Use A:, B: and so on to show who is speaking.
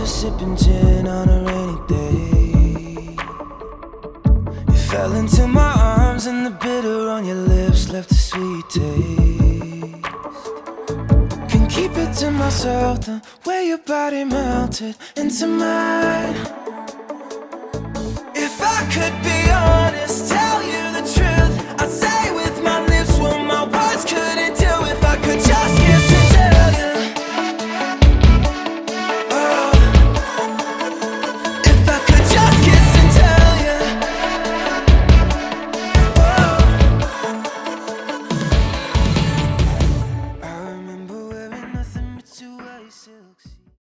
A: was sipping gin on a rainy day. You fell into my arms and the bitter on your lips left a sweet taste. Can keep it to myself, the way your body melted into mine. If I could be